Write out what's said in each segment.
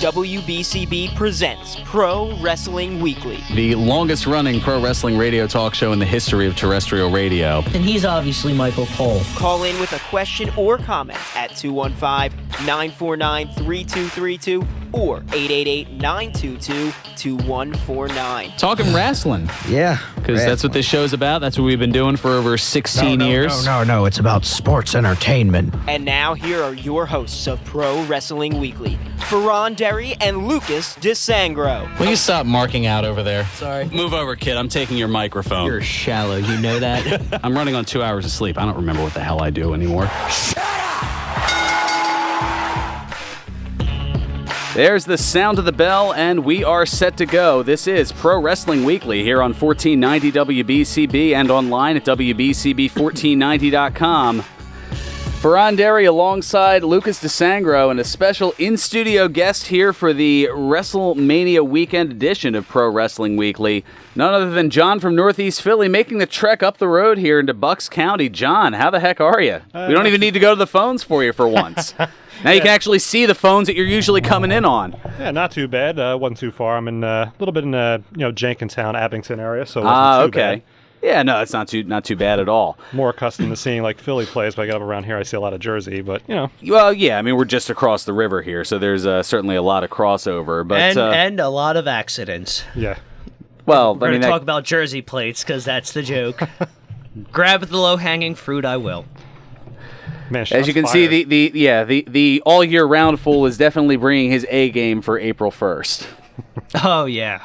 WBCB presents Pro Wrestling Weekly, the longest-running pro wrestling radio talk show in the history of terrestrial radio. And he's obviously Michael Cole. Call in with a question or comment at 215-949-3232 or 888-922-2149. Talking wrestling. Yeah. Because that's what this show's about. That's what we've been doing for over 16 years. No. It's about sports entertainment. And now here are your hosts of Pro Wrestling Weekly, Fearon and Lucas DeSangro. Will you stop marking out over there? Sorry. Move over, kid. I'm taking your microphone. You're shallow, you know that? I'm running on 2 hours of sleep. I don't remember what the hell I do anymore. There's the sound of the bell, and we are set to go. This is Pro Wrestling Weekly here on 1490 WBCB and online at WBCB1490.com. Fearon Derry alongside Lucas DeSangro and a special in-studio guest here for the Wrestlemania weekend edition of Pro Wrestling Weekly. None other than John from Northeast Philly making the trek up the road here into Bucks County. John, how the heck are you? We don't even need to go to the phones for you for once. Now you can actually see the phones that you're usually coming in on. Yeah, not too bad. Wasn't too far. I'm in a little bit in Jenkintown, Abington area, so it wasn't too bad. Yeah, no, it's not too bad at all. More accustomed to seeing like Philly plays, but I get up around here, I see a lot of Jersey, but Well, yeah, I mean we're just across the river here, so there's certainly a lot of crossover, but and a lot of accidents. Yeah. Well, We're going to talk about Jersey plates because that's the joke. Grab the low-hanging fruit, I will. Man, as you can see, the all year round fool is definitely bringing his A game for April 1st. Oh yeah,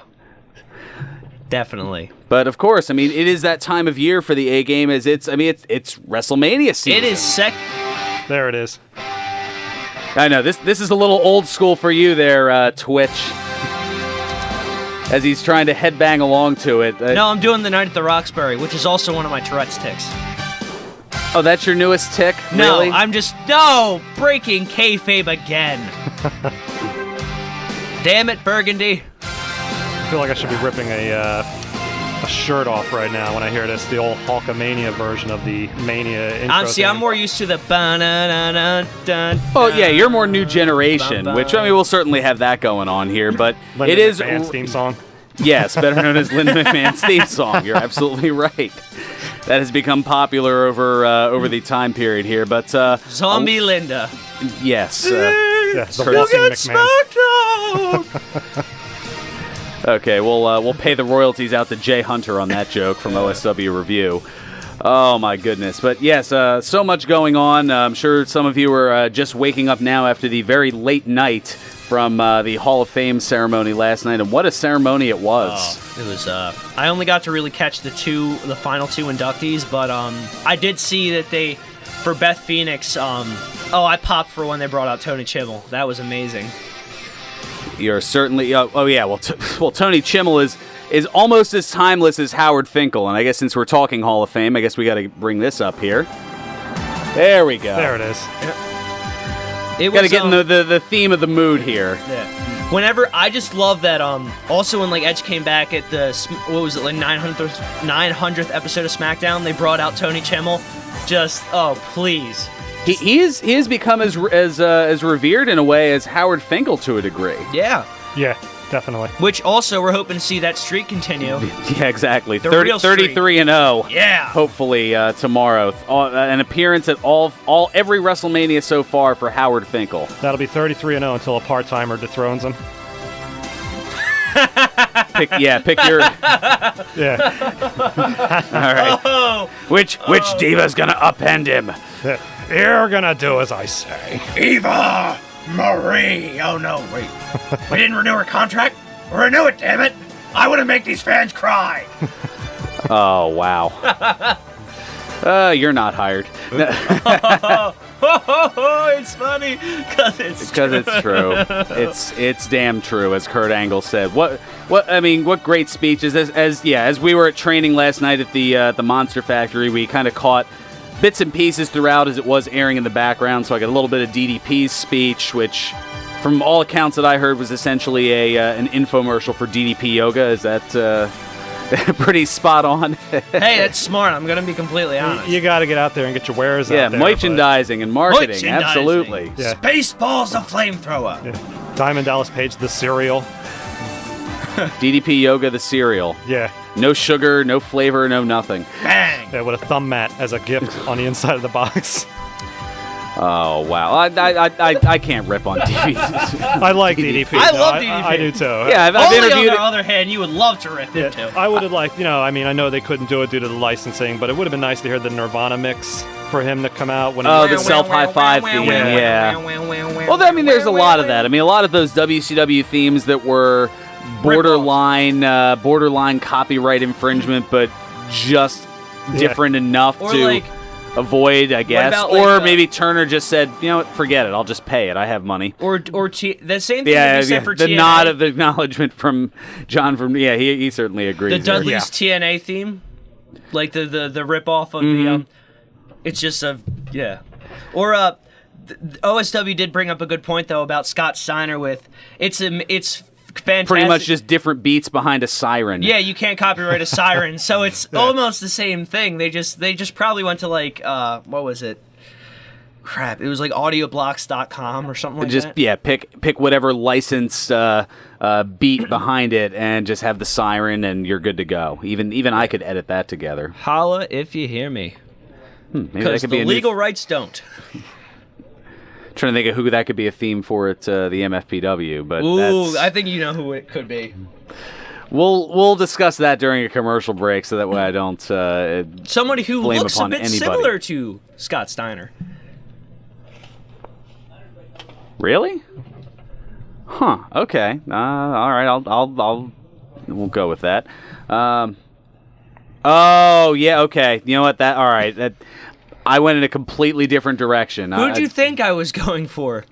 definitely. But of course, I mean, it is that time of year for the A game, as it's WrestleMania season. It is There it is. I know this is a little old school for you there, Twitch. As he's trying to headbang along to it. No, I'm doing the Night at the Roxbury, which is also one of my Tourette's tics. Oh, that's your newest tick? No, really? I'm breaking kayfabe again. Damn it, Burgundy. I feel like I should be ripping a shirt off right now when I hear this, the old Hulkamania version of the Mania intro. I'm more used to the ba-na-na-na-dun. Oh, yeah, you're more new generation, which, I mean, we'll certainly have that going on here, but Linda it is... McMahon's theme song. Yes, better known as Linda McMahon's theme song. You're absolutely right. That has become popular over the time period here, but... Zombie Linda. Yes. The walking McMahon. Okay, we'll pay the royalties out to Jay Hunter on that joke from OSW Review. Oh, my goodness. But yes, so much going on. I'm sure some of you are just waking up now after the very late night from the Hall of Fame ceremony last night. And what a ceremony it was. Oh, it was, I only got to really catch the final two inductees, but I did see that for Beth Phoenix, I popped for when they brought out Tony Chimel. That was amazing. You're certainly... Well, Tony Chimel is almost as timeless as Howard Finkel, and I guess since we're talking Hall of Fame, I guess we got to bring this up here. There we go. There it is. Got to get in the theme of the mood here. Yeah. Whenever, I just love that, also when, Edge came back at the, 900th episode of SmackDown, they brought out Tony Chimel. Just, oh, please. He has become as revered in a way as Howard Finkel to a degree. Yeah. Yeah, definitely. Which also we're hoping to see that streak continue. Yeah, exactly. The real streak. 33-0. Yeah. Hopefully tomorrow. An appearance at every WrestleMania so far for Howard Finkel. That'll be 33-0 until a part-timer dethrones him. Pick your... Yeah. All right. Oh. Which diva's gonna upend him? Yeah. You're gonna do as I say. Eva Marie. Oh, no, wait. We didn't renew her contract? Renew it, damn it. I want to make these fans cry. Oh, wow. You're not hired. It's funny because it's true. It's damn true, as Kurt Angle said. What great speeches. As we were at training last night at the Monster Factory, we kind of caught bits and pieces throughout as it was airing in the background. So I got a little bit of DDP's speech, which, from all accounts that I heard, was essentially an infomercial for DDP Yoga. Is that pretty spot on? Hey, that's smart. I'm going to be completely honest. You got to get out there and get your wares out there. Yeah, merchandising and marketing. Absolutely. Yeah. Spaceballs a flamethrower. Yeah. Diamond Dallas Page, the cereal. DDP Yoga, the cereal. Yeah. No sugar, no flavor, no nothing. Bang! Yeah, with a thumb mat as a gift on the inside of the box. Oh, wow. I can't rip on DDP. I like DDP. I love DDP. I do too. Yeah, I've Only interviewed on the other hand, you would love to rip Yeah, into. I would have liked, I know they couldn't do it due to the licensing, but it would have been nice to hear the Nirvana mix for him to come out. When Oh, the self-high five theme, yeah. Well, I mean, there's a lot of that. I mean, a lot of those WCW themes that were borderline copyright infringement, but just different enough Or to like, avoid, I guess. about, Or like, maybe Turner just said, you know what, forget it. I'll just pay it. I have money. or the same thing Yeah, would be said for the TNA. nod of acknowledgement from John. He certainly agrees. The there. Dudley's TNA theme, like the rip off of the it's just or OSW did bring up a good point though about Scott Steiner with it's fantastic. Pretty much just different beats behind a siren. Yeah, you can't copyright a siren, so it's almost the same thing. They just probably went to like what was it? Crap, it was like audioblocks.com or something like Just that. pick whatever licensed beat behind it and just have the siren and you're good to go. Even I could edit that together. Holla if you hear me. Maybe that Because could be the a legal rights don't. Trying to think of who that could be a theme for at the MFPW, but Ooh, I think you know who it could be. we'll discuss that during a commercial break, so that way I don't Somebody who blame looks a upon bit anybody. similar to Scott Steiner. Really? Huh? Okay. All right. We'll go with that. Oh yeah. Okay. You know what? All right. I went in a completely different direction. Who'd you think I was going for?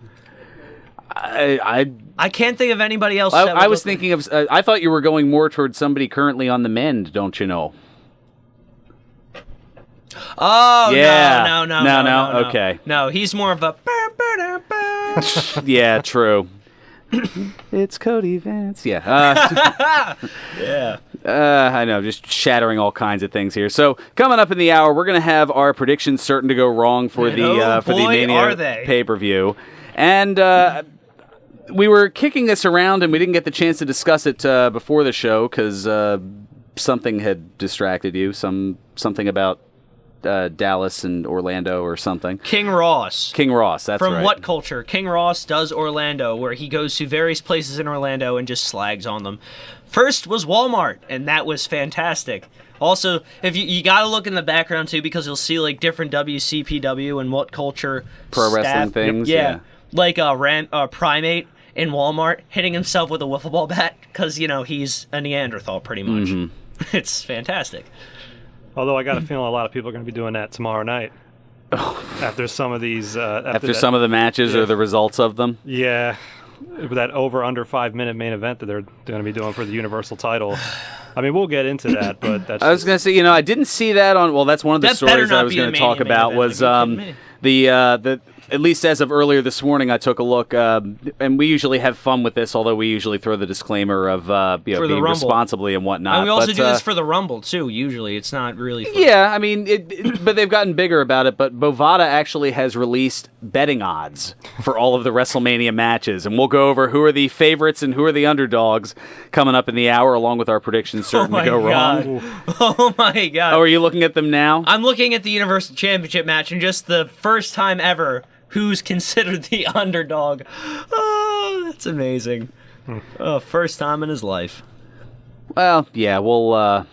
I can't think of anybody else. I was thinking of. I thought you were going more towards somebody currently on the mend. Don't you know? Oh Yeah. no. Okay. No, he's more of a. Yeah. True. It's Cody Vance. Yeah. Yeah. I know, just shattering all kinds of things here. So coming up in the hour, we're going to have our predictions certain to go wrong for And the oh for the boy, Mania are they. pay-per-view, and we were kicking this around and we didn't get the chance to discuss it before the show because something had distracted you. Something about Dallas and Orlando or something. King Ross. That's From right. What Culture? King Ross does Orlando, where he goes to various places in Orlando and just slags on them. First was Walmart, and that was fantastic. Also, if you got to look in the background too, because you'll see like different WCPW and What Culture Pro staff. wrestling things, Yeah, yeah. like Primate in Walmart hitting himself with a wiffle ball bat because he's a Neanderthal pretty much. Mm-hmm. It's fantastic. Although I got a feeling a lot of people are going to be doing that tomorrow night. After some of these... After some of the matches or the results of them. Yeah. That over-under 5-minute main event that they're going to be doing for the Universal title. I mean, we'll get into that, but that's I was going to say, I didn't see that on... Well, that's one of the That better stories I not was be going the to talk Mania about main was event. Are you kidding me? the at least as of earlier this morning, I took a look, and we usually have fun with this, although we usually throw the disclaimer of being Rumble. responsibly and whatnot. And we also but, do this for the Rumble, too, usually. It's not really for... Yeah, I mean, but they've gotten bigger about it. But Bovada actually has released betting odds for all of the WrestleMania matches, and we'll go over who are the favorites and who are the underdogs coming up in the hour, along with our predictions certain to go wrong. Oh, my God. Oh, are you looking at them now? I'm looking at the Universal Championship match, and just the first time ever, who's considered the underdog. Oh, that's amazing. First time in his life. Well, yeah, we'll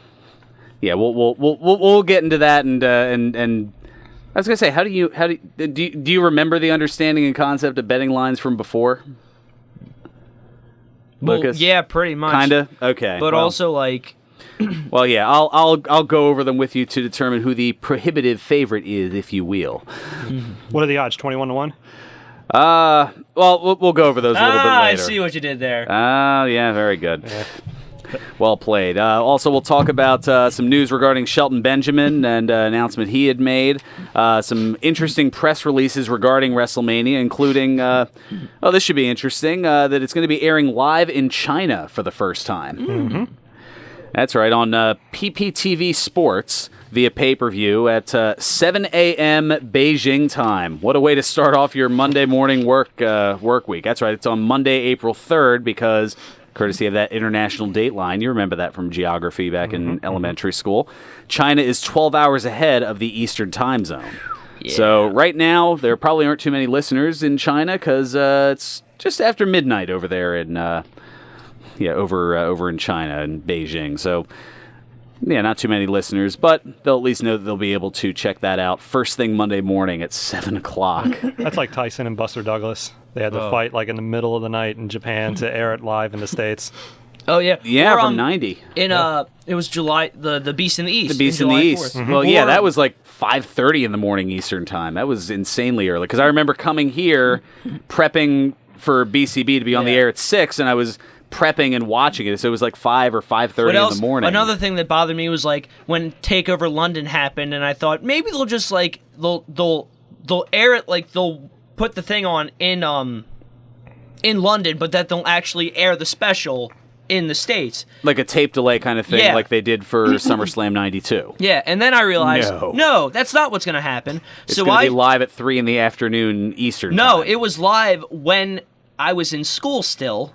get into that, and I was gonna say, do you remember the understanding and concept of betting lines from before? Lucas? Well, yeah, pretty much. Kinda. Okay. But well, also, like... Well, yeah, I'll go over them with you to determine who the prohibitive favorite is, if you will. What are the odds? 21-1? Well, we'll go over those a little bit later. I see what you did there. Yeah, very good. Yeah. Well played. Also, we'll talk about some news regarding Shelton Benjamin and an announcement he had made. Some interesting press releases regarding WrestleMania, including, this should be interesting, that it's going to be airing live in China for the first time. Mm-hmm. That's right, on PPTV Sports via pay-per-view at 7 a.m. Beijing time. What a way to start off your Monday morning work week. That's right, it's on Monday, April 3rd, because courtesy of that international dateline, you remember that from geography back in elementary school, China is 12 hours ahead of the Eastern time zone. Yeah. So right now, there probably aren't too many listeners in China because it's just after midnight over there in over in China and Beijing. So yeah, not too many listeners, but they'll at least know that they'll be able to check that out first thing Monday morning at 7 o'clock. That's like Tyson and Buster Douglas. They had to fight like in the middle of the night in Japan to air it live in the States. Oh yeah, Yeah, or, from 90. It was July, the Beast in the East. The Beast in the July East. 4th. Well, yeah, that was like 5:30 in the morning Eastern time. That was insanely early because I remember coming here prepping for BCB to be on the air at 6, and I was prepping and watching it, so it was like 5 or 5:30 in the morning. Another thing that bothered me was like when Takeover London happened, and I thought maybe they'll just like they'll air it, like they'll put the thing on in London, but that they'll actually air the special in the States. Like a tape delay kind of thing, Yeah. like they did for SummerSlam 92. Yeah, and then I realized, No. no, that's not what's going to happen. It's so going to I be live at 3 in the afternoon Eastern No, time. it was live when I was in school still.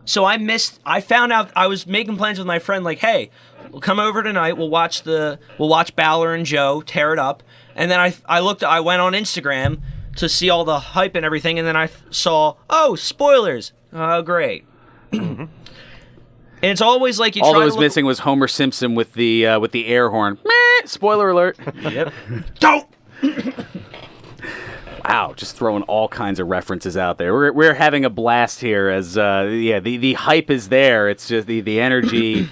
So I found out, I was making plans with my friend, like, hey, we'll come over tonight, we'll watch Balor and Joe tear it up. And then I went on Instagram to see all the hype and everything, and then I saw, oh, spoilers. Oh, great. And it's always like you All try that to was look... missing was Homer Simpson with the air horn. Meh, spoiler alert. Yep. Don't! Wow, just throwing all kinds of references out there. We're having a blast here as the hype is there. It's just the energy.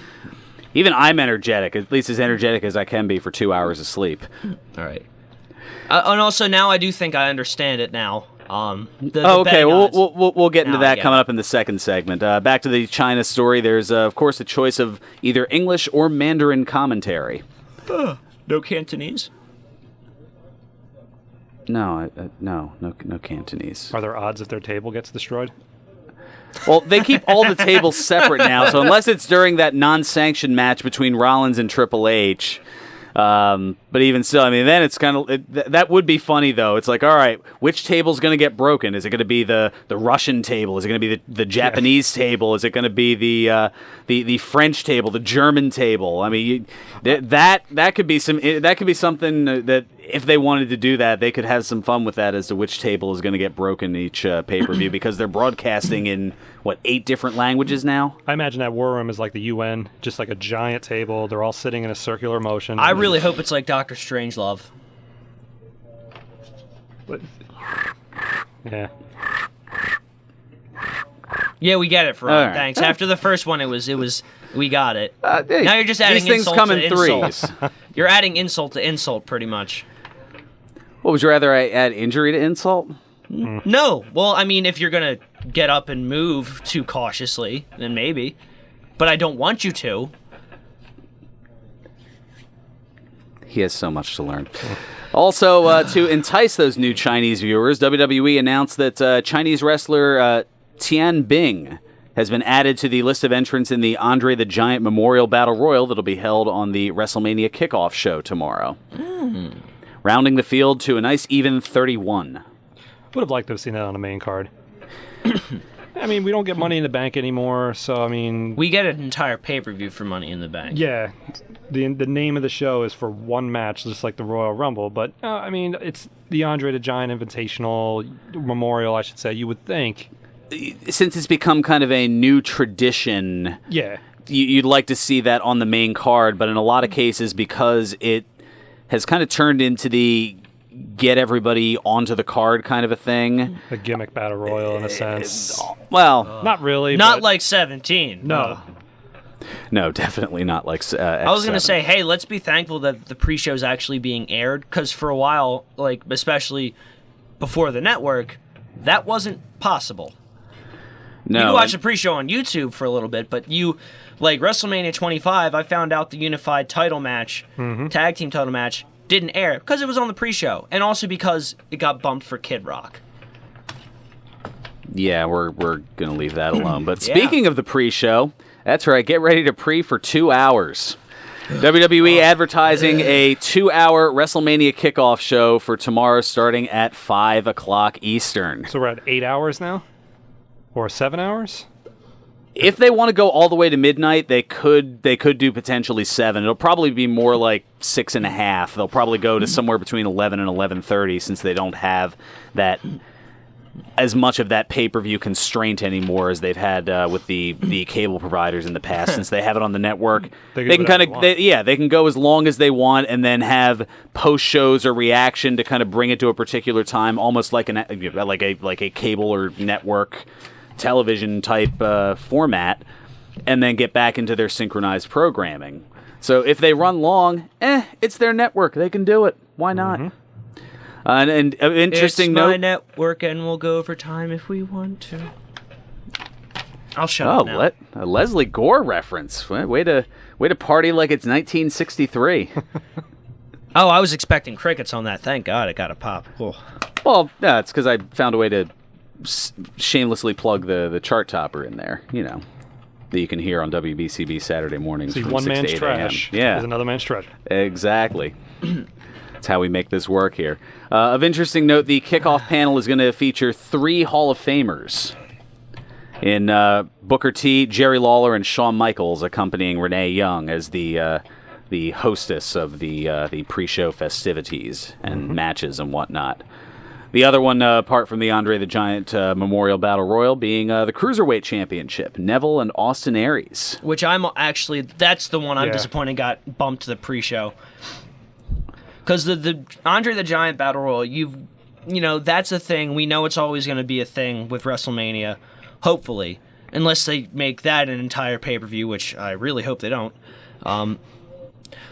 Even I'm energetic, at least as energetic as I can be for 2 hours of sleep. All right. And also now I do think I understand it now. Okay. We'll get into Now I that get coming it. up in the second segment. Back to the China story. There's of course a choice of either English or Mandarin commentary. No Cantonese? No Cantonese. Are there odds that their table gets destroyed? Well, they keep all the tables separate now, so unless it's during that non-sanctioned match between Rollins and Triple H. But even still, I mean, then it's kind of that would be funny though. It's like, all right, which table's going to get broken? Is it going to be the Russian table? Is it going to be the Japanese table? Is it going to be the French table, the German table? I mean, that could be something that if they wanted to do that, they could have some fun with that as to which table is going to get broken each pay-per-view because they're broadcasting in 8 different languages now. I imagine that war room is like the UN, just like a giant table. They're all sitting in a circular motion. I really hope it's like Dr. Strangelove. But, yeah. Yeah, we get it, Ferran. All right. Thanks. After the first one, it was we got it. Hey, Now you're just adding these things insult come to in insult. threes. You're adding insult to insult, pretty much. What would you rather I add injury to insult? No. Well, I mean, if you're going to get up and move too cautiously, then maybe. But I don't want you to. He has so much to learn. Also, to entice those new Chinese viewers, WWE announced that Chinese wrestler Tian Bing has been added to the list of entrants in the Andre the Giant Memorial Battle Royal that'll be held on the WrestleMania kickoff show tomorrow. Rounding the field to a nice even 31. Would have liked to have seen that on the main card. I mean, we don't get Money in the Bank anymore, so I mean... We get an entire pay-per-view for Money in the Bank. Yeah, the name of the show is for one match, just like the Royal Rumble, but, I mean, it's the Andre the Giant Invitational Memorial, I should say, you would think. Since it's become kind of a new tradition, Yeah. you'd like to see that on the main card, but in a lot of cases, because it has kind of turned into the get everybody onto the card kind of a thing. A gimmick battle royal in a sense. Well, Not really. Not but like 17. No. no, definitely not like I was going to X7. say, hey, let's be thankful that the pre-show's actually being aired, because for a while, like, especially before the network, that wasn't possible. no, You can watch the pre-show on YouTube for a little bit, but like WrestleMania 25, I found out the unified title match, tag team title match, didn't air because it was on the pre-show, and also because it got bumped for Kid Rock. yeah, we're going to leave that alone. But Yeah. speaking of the pre-show, That's right. Get ready to pre for 2 hours. WWE advertising a 2-hour WrestleMania kickoff show for tomorrow starting at 5 o'clock Eastern. So we're at 8 hours now? Or 7 hours? If they want to go all the way to midnight, they could do potentially 7. It'll probably be more like 6.5. They'll probably go to somewhere between 11 and 11:30 since they don't have that as much of that pay-per-view constraint anymore as they've had with the cable providers in the past. Since they have it on the network, they can kind of they can go as long as they want and then have post shows or reaction to kind of bring it to a particular time, almost like a cable or network television type format, and then get back into their synchronized programming. So if they run long, it's their network. They can do it. Why not? Mm-hmm. And interesting it's note. my network, and we'll go over time if we want to. I'll shut up now. A Leslie Gore reference. Way to party like it's 1963. Oh, I was expecting crickets on that. Thank God it got a pop. Oh. Well, yeah, it's because I found a way to shamelessly plug the chart topper in there. That you can hear on WBCB Saturday mornings. See, from one 6 to man's 8 trash a.m. is another man's treasure. Exactly. That's how we make this work here. Of interesting note, the kickoff panel is going to feature 3 Hall of Famers in Booker T, Jerry Lawler, and Shawn Michaels, accompanying Renee Young as the hostess of the pre-show festivities and matches and whatnot. The other one, apart from the Andre the Giant Memorial Battle Royal, being the Cruiserweight Championship, Neville and Austin Aries. Which that's the one I'm disappointed got bumped to the pre-show. Because the Andre the Giant Battle Royal, that's a thing. We know it's always going to be a thing with WrestleMania, hopefully. Unless they make that an entire pay-per-view, which I really hope they don't.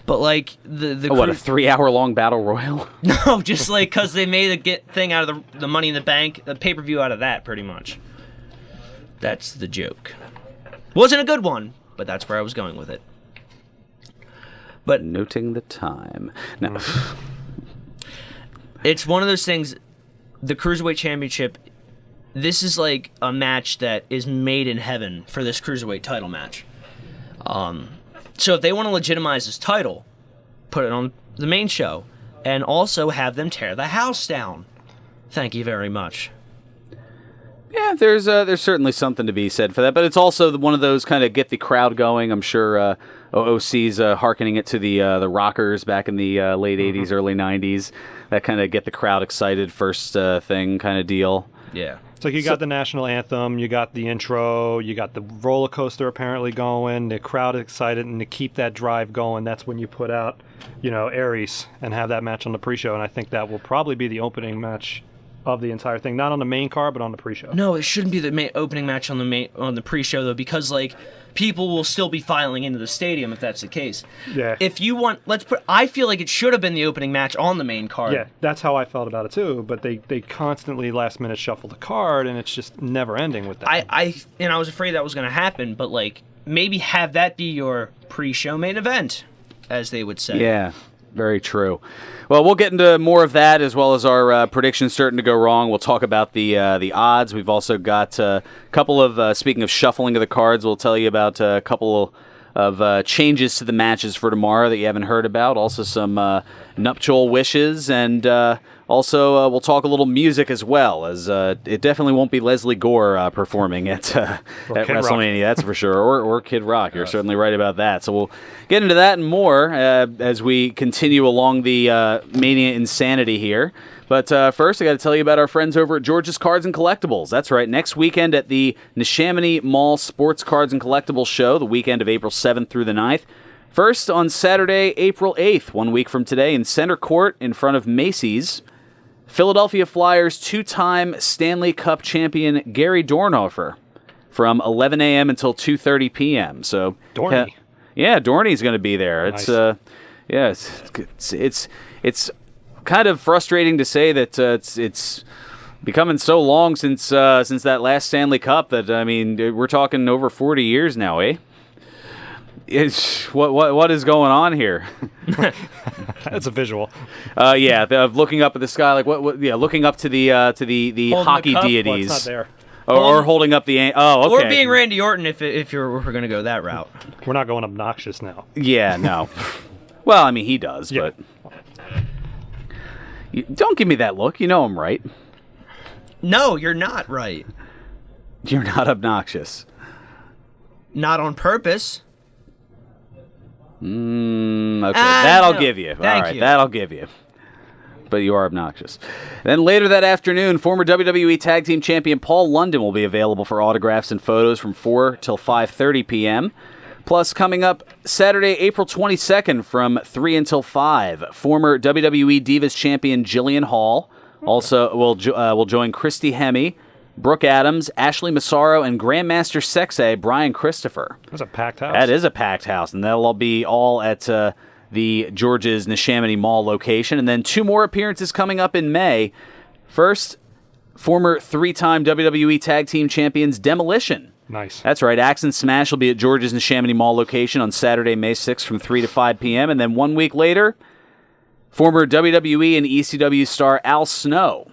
But like a 3-hour-long battle royal? No, just like because they made a thing out of the Money in the Bank, the pay-per-view out of that, pretty much. That's the joke. Wasn't a good one, but that's where I was going with it. But noting the time. No. It's one of those things. The Cruiserweight Championship. This is like a match that is made in heaven for this Cruiserweight title match. So if they want to legitimize this title, put it on the main show, and also have them tear the house down. Thank you very much. Yeah, there's certainly something to be said for that, but it's also one of those kind of get the crowd going. I'm sure OOC's hearkening it to the Rockers back in the late 80s, early 90s. That kind of get the crowd excited first thing kind of deal. Yeah. It's like you got the national anthem, you got the intro, you got the roller coaster apparently going, the crowd excited, and to keep that drive going, that's when you put out, Aries and have that match on the pre-show, and I think that will probably be the opening match of the entire thing, not on the main card, but on the pre-show. No, it shouldn't be the opening match on the pre-show though, because like people will still be filing into the stadium if that's the case. Yeah. If you want, I feel like it should have been the opening match on the main card. Yeah, that's how I felt about it too. But they constantly last minute shuffle the card, and it's just never ending with that. I was afraid that was going to happen, but like maybe have that be your pre-show main event, as they would say. Yeah. Very true. Well, we'll get into more of that as well as our predictions starting to go wrong. We'll talk about the odds. We've also got a couple of, speaking of shuffling of the cards, we'll tell you about a couple of changes to the matches for tomorrow that you haven't heard about. Also some nuptial wishes, and also we'll talk a little music as well, as it definitely won't be Leslie Gore performing at WrestleMania, that's for sure, or Kid Rock. You're certainly right about that. So we'll get into that and more as we continue along the Mania insanity here. But first, I got to tell you about our friends over at George's Cards and Collectibles. That's right, next weekend at the Neshaminy Mall Sports Cards and Collectibles Show, the weekend of April 7th through the 9th. First, on Saturday, April 8th, 1 week from today, in Center Court in front of Macy's, Philadelphia Flyers two-time Stanley Cup champion Gary Dornhoefer from 11 a.m. until 2:30 p.m. So, Dorney. Yeah, Dorney's going to be there. Nice. It's kind of frustrating to say that it's becoming so long since that last Stanley Cup that, I mean, we're talking over 40 years now, eh? What is going on here? That's a visual. Of looking up at the sky, like what? Yeah, looking up to the Holding hockey the cup? deities. Well, it's not there. Or holding up the... Oh, okay. Or being Randy Orton if we're going to go that route. We're not going obnoxious now. Yeah, no. Well, I mean, he does, Yeah. but... Don't give me that look. You know I'm right. No, you're not right. You're not obnoxious. Not on purpose. Okay, that I'll give you. Thank All right, you. that I'll give you. But you are obnoxious. Then later that afternoon, former WWE Tag Team Champion Paul London will be available for autographs and photos from 4 till 5:30 p.m. Plus, coming up Saturday, April 22nd from 3 until 5, former WWE Divas Champion Jillian Hall also will join Christy Hemme, Brooke Adams, Ashley Massaro, and Grandmaster Sexay Brian Christopher. That's a packed house. That is a packed house, and that'll be all at the George's Neshaminy Mall location. And then 2 more appearances coming up in May. First, former 3-time WWE Tag Team Champions Demolition. Nice. That's right. Axe and Smash will be at George's Neshaminy Mall location on Saturday, May 6th from 3 to 5 p.m. And then 1 week later, former WWE and ECW star Al Snow,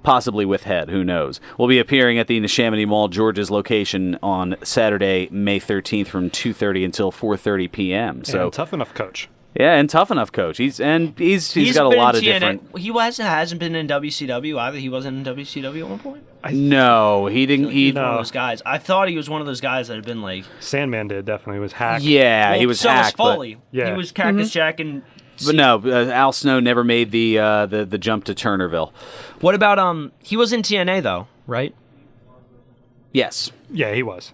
possibly with Head, who knows, will be appearing at the Neshaminy Mall George's location on Saturday, May 13th from 2:30 until 4:30 p.m. So And Tough Enough Coach. yeah, and Tough Enough Coach. He's got a been lot in of TNA. different. He hasn't been in WCW either. He wasn't in WCW at one point. No, he didn't. He's one No. of those guys. I thought he was one of those guys that had been like. Sandman did, definitely. Was hacked. Yeah, he was so hacked. was Foley. Yeah. He was Cactus Jack and. But no, Al Snow never made the jump to Turnerville. What about He was in TNA though, right? Yes. Yeah, he was.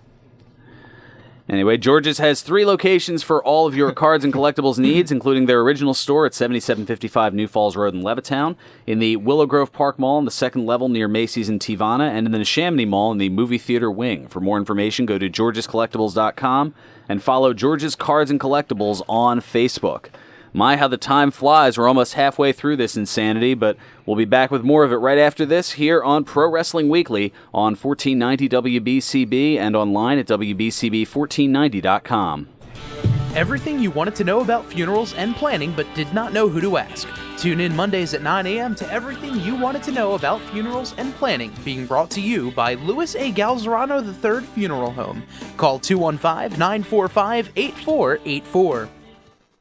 Anyway, George's has 3 locations for all of your cards and collectibles needs, including their original store at 7755 New Falls Road in Levittown, in the Willow Grove Park Mall on the 2nd level near Macy's and Tivana, and in the Neshaminy Mall in the movie theater wing. For more information, go to georgescollectibles.com and follow George's Cards and Collectibles on Facebook. My, how the time flies. We're almost halfway through this insanity, but we'll be back with more of it right after this here on Pro Wrestling Weekly on 1490 WBCB and online at WBCB1490.com. Everything you wanted to know about funerals and planning but did not know who to ask. Tune in Mondays at 9 a.m. to everything you wanted to know about funerals and planning, being brought to you by Louis A. Galzerano III Funeral Home. Call 215-945-8484.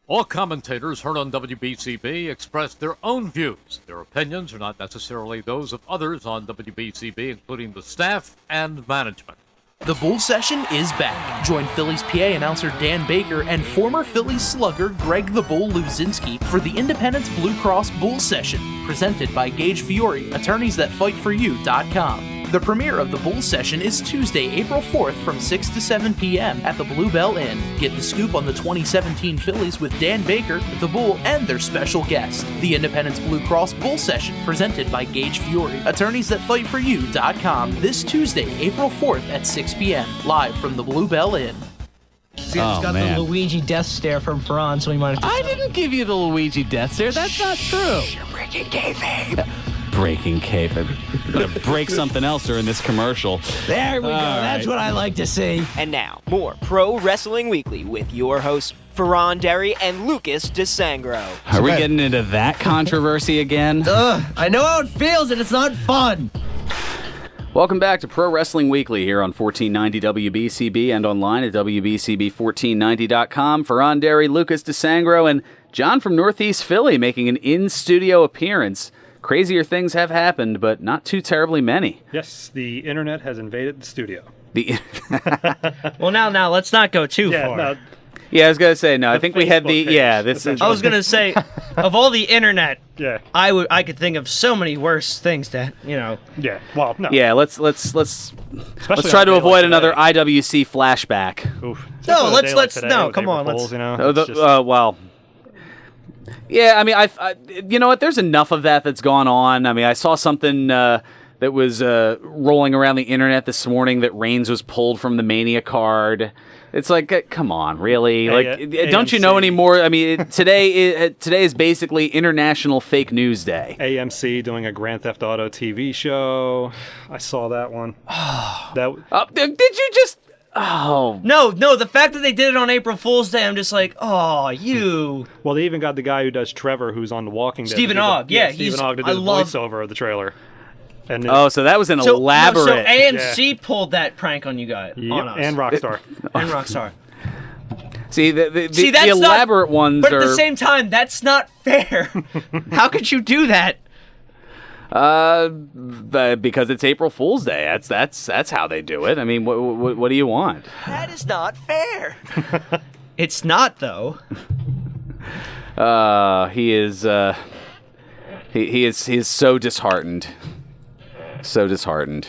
All commentators heard on WBCB express their own views. Their opinions are not necessarily those of others on WBCB, including the staff and management. The Bull Session is back. Join Phillies PA announcer Dan Baker and former Phillies slugger Greg the Bull Luzinski for the Independence Blue Cross Bull Session, presented by Gage Fiore, attorneysthatfightforyou.com. The premiere of the Bull Session is Tuesday, April 4th from 6 to 7 p.m. at the Bluebell Inn. Get the scoop on the 2017 Phillies with Dan Baker, the Bull, and their special guest. The Independence Blue Cross Bull Session, presented by Gage Fiore, attorneysthatfightforyou.com. This Tuesday, April 4th at 6 p.m. live from the Bluebell Inn. He's got the Luigi death stare from Fearon, so he might have. I didn't give you the Luigi death stare. That's not true. You're breaking kayfabe. Breaking cape. I'm gonna break something else during this commercial. There we go. That's what I like to see. And now, more Pro Wrestling Weekly with your hosts, Fearon Derry and Lucas DeSangro. Are we getting into that controversy again? I know how it feels, and it's not fun. Welcome back to Pro Wrestling Weekly here on 1490 WBCB and online at WBCB1490.com. Fearon Derry, Lucas DeSangro, and John from Northeast Philly making an in-studio appearance. Crazier things have happened, but not too terribly many. Yes, the internet has invaded the studio. Well, now let's not go too far. No, Yeah, I was gonna say no. I think we had the Facebook page, This is. I was gonna say, of all the internet, yeah, I could think of so many worse things that yeah. Well, no. Yeah, let's try on to a day avoid like another today. IWC flashback. Oof. No, Just on a day let's- today no, with come April on, let's- Fools, you know, Oh, it's just- well. Yeah, I mean, I you know what? There's enough of that's gone on. I mean, I saw something that was rolling around the internet this morning that Reigns was pulled from the Mania card. It's like, come on, really? Don't you know AMC. anymore? I mean, today is basically International Fake News Day. AMC doing a Grand Theft Auto TV show. I saw that one. Did you just? Oh, No, the fact that they did it on April Fool's Day, I'm just like, oh, you. Well, they even got the guy who does Trevor, who's on The Walking Dead. Stephen to do the- Ogg, yeah, Stephen he's- Ogg to do I the love- voiceover of the trailer. And so that was an elaborate. So AMC pulled that prank on you guys, on us, and Rockstar. and Rockstar. See, the that's elaborate ones but are. But at the same time, that's not fair. How could you do that? Because it's April Fool's Day. That's how they do it. I mean, what do you want? That is not fair. It's not, though. He is so disheartened. So disheartened.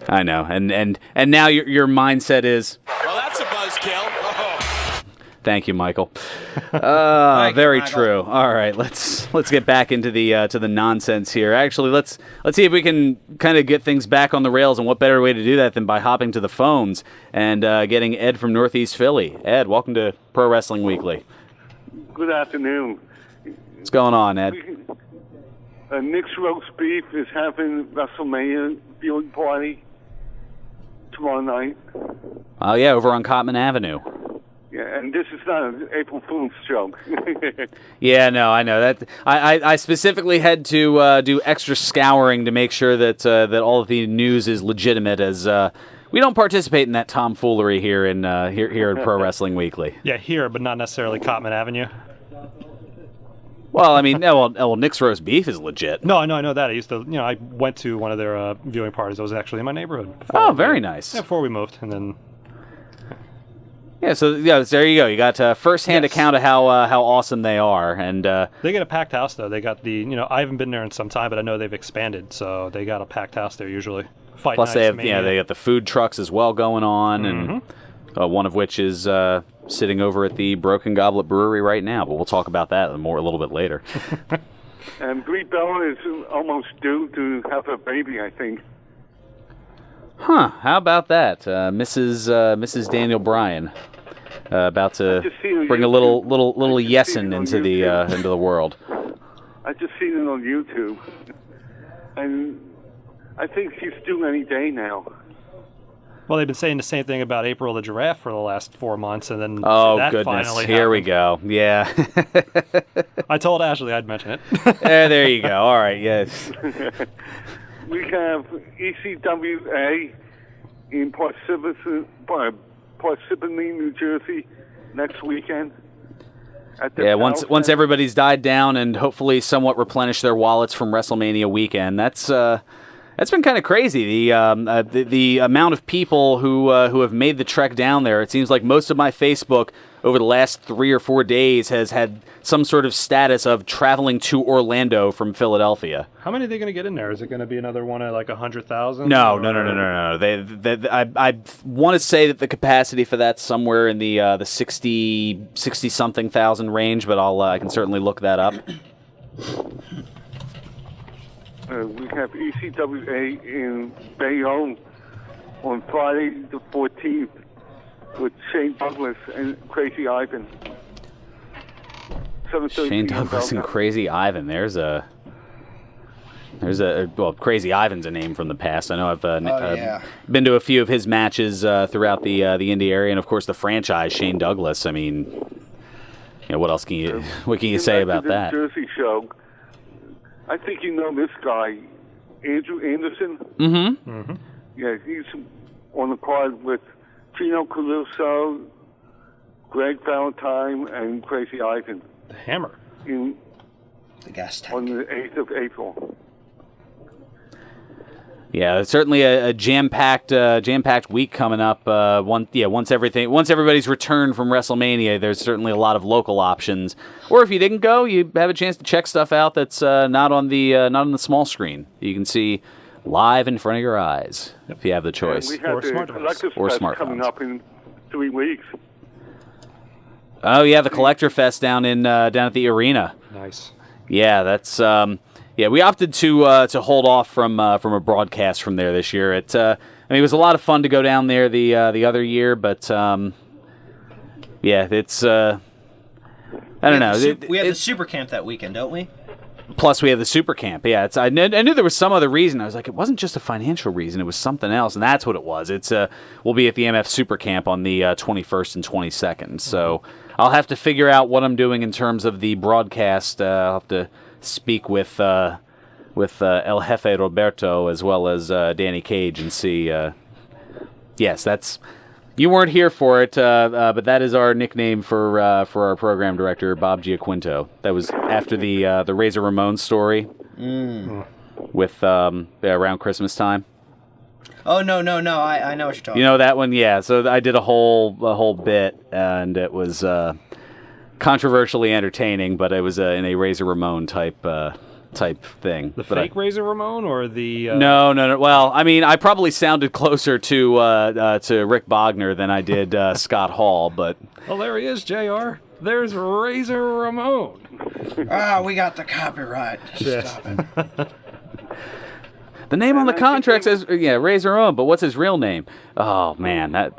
I know, and now your mindset is. Well, that's a buzzkill. Oh. Thank you, Michael. Very true. All right, let's get back into the to the nonsense here. Actually, let's see if we can kind of get things back on the rails. And what better way to do that than by hopping to the phones and getting Ed from Northeast Philly. Ed, welcome to Pro Wrestling Weekly. Good afternoon. What's going on, Ed? Nick's Roast Beef is having Wrestlemania viewing party tomorrow night. Oh yeah, over on Cotman Avenue. Yeah, and this is not an April Fool's joke. Yeah, no, I know that. I specifically had to do extra scouring to make sure that that all of the news is legitimate, as we don't participate in that tomfoolery here in here at Pro Wrestling Weekly. Yeah, here, but not necessarily Cotman Avenue. Well, I mean, well, Nick's Roast Beef is legit. No, I know that. I went to one of their viewing parties. I was actually in my neighborhood. Very nice. Yeah, before we moved, and then. Yeah, so there you go. You got first-hand account of how awesome they are, and they get a packed house though. They got I haven't been there in some time, but I know they've expanded, so they got a packed house there usually. Fight plus nights, they have Mania. they got the food trucks as well going on, and one of which is sitting over at the Broken Goblet Brewery right now. But we'll talk about that a little bit later. And Brie Bella is almost due to have a baby, I think. Huh? How about that, Mrs. Daniel Bryan, about to bring a little yesin into the world. I just seen it on YouTube, and I think she's due any day now. Well, they've been saying the same thing about April the Giraffe for the last 4 months, and then that goodness, finally here we go. Yeah. I told Ashley I'd mention it. There you go. All right, yes. We have ECWA in Parsippany, New Jersey, next weekend. Yeah, once everybody's died down and hopefully somewhat replenished their wallets from WrestleMania weekend, that's been kind of crazy. The amount of people who have made the trek down there. It seems like most of my Facebook over the last 3 or 4 days has had some sort of status of traveling to Orlando from Philadelphia. How many are they going to get in there? Is it going to be another one at like 100,000? No. I want to say that the capacity for that's somewhere in the 60 something thousand range, but I can certainly look that up. We have ECWA in Bayonne on Friday the 14th with Shane Douglas and Crazy Ivan. Shane Douglas and Crazy Ivan. There's a Crazy Ivan's a name from the past. I know I've been to a few of his matches throughout the indie area, and of course the franchise Shane Douglas. I mean, what else can you say about that? Jersey show. I think you know this guy, Andrew Anderson. Mm-hmm. Yeah, he's on the card with Gino Caluso, Greg Valentine, and Crazy Ivan. The Hammer. The gas tank. On the 8th of April. Yeah, it's certainly a jam-packed week coming up. Once everybody's returned from WrestleMania, there's certainly a lot of local options. Or if you didn't go, you have a chance to check stuff out that's not on the small screen. You can see live in front of your eyes if you have the choice. And we have the Collector's Fest coming up in 3 weeks. Oh yeah, the Collector Fest down at the arena. Nice. Yeah, that's. We opted to hold off from a broadcast from there this year. It was a lot of fun to go down there the other year, but it's I don't know. We have the Super Camp that weekend, don't we? Plus, we have the Super Camp. Yeah, I knew there was some other reason. I was like, it wasn't just a financial reason; it was something else, and that's what it was. We'll be at the MF Super Camp on the 21st and 22nd. So I'll have to figure out what I'm doing in terms of the broadcast. I'll have to speak with with El Jefe Roberto as well as Danny Cage and see. Yes, that's. You weren't here for it, but that is our nickname for our program director, Bob Giaquinto. That was after the Razor Ramon story with around Christmas time. Oh no! I know what you're talking. You know that one, yeah. So I did a whole bit, and it was controversially entertaining, but it was in a Razor Ramon type thing. The fake Razor Ramon or the... No. Well, I mean, I probably sounded closer to Rick Bogner than I did Scott Hall, but... Oh, there he is, JR. There's Razor Ramon. We got the copyright. Stop him. The name on the contract says, Razor Ramon, but what's his real name? Oh, man, that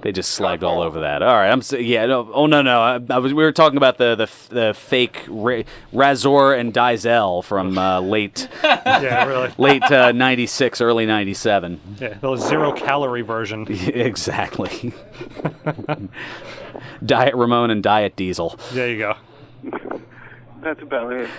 they just slagged all over that. All right, no. We were talking about the fake Razor and Diesel from late 96, early 97. Yeah, the 0-calorie version. Exactly. Diet Ramon and Diet Diesel. There you go. That's about it.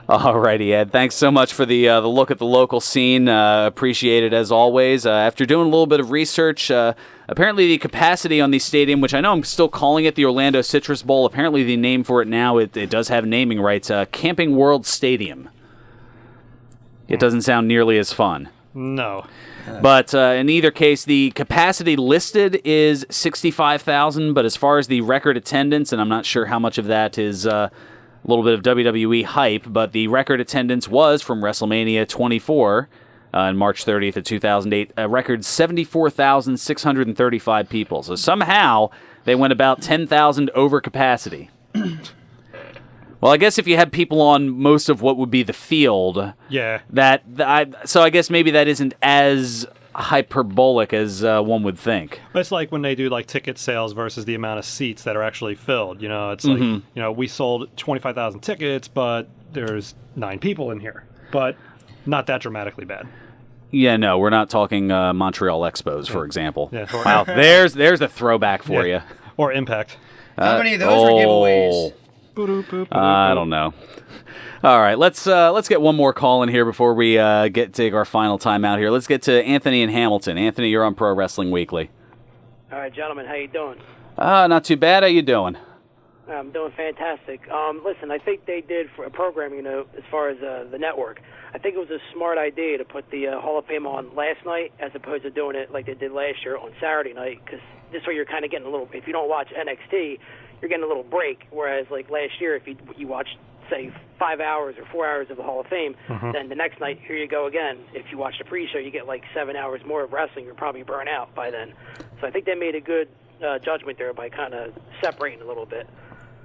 Alrighty, Ed. Thanks so much for the look at the local scene. Appreciate it as always. After doing a little bit of research, apparently the capacity on the stadium, which I know I'm still calling it the Orlando Citrus Bowl, apparently the name for it now, it does have naming rights, Camping World Stadium. It doesn't sound nearly as fun. No. But in either case, the capacity listed is 65,000, but as far as the record attendance, and I'm not sure how much of that is... a little bit of WWE hype, but the record attendance was from WrestleMania 24 on March 30th of 2008, a record 74,635 people. So somehow they went about 10,000 over capacity. Well, I guess if you had people on most of what would be the field, so I guess maybe that isn't as hyperbolic as one would think. It's like when they do like ticket sales versus the amount of seats that are actually filled. It's like we sold 25,000 tickets, but there's 9 people in here. But not that dramatically bad. Yeah, no, we're not talking Montreal Expos, for example. Yeah, wow, there's a throwback for you. Or Impact. How many of those are giveaways? I don't know. All right, let's get one more call in here before we take our final time out here. Let's get to Anthony in Hamilton. Anthony, you're on Pro Wrestling Weekly. All right, gentlemen, how you doing? Not too bad. How you doing? I'm doing fantastic. Listen, I think they did for programming, as far as the network. I think it was a smart idea to put the Hall of Fame on last night as opposed to doing it like they did last year on Saturday night, because this way you're kind of getting a little. If you don't watch NXT, you're getting a little break. Whereas like last year, if you watched, say, 5 hours or 4 hours of the Hall of Fame, then the next night, here you go again. If you watch the pre-show, you get like 7 hours more of wrestling. You're probably burnt out by then. So I think they made a good judgment there by kind of separating a little bit.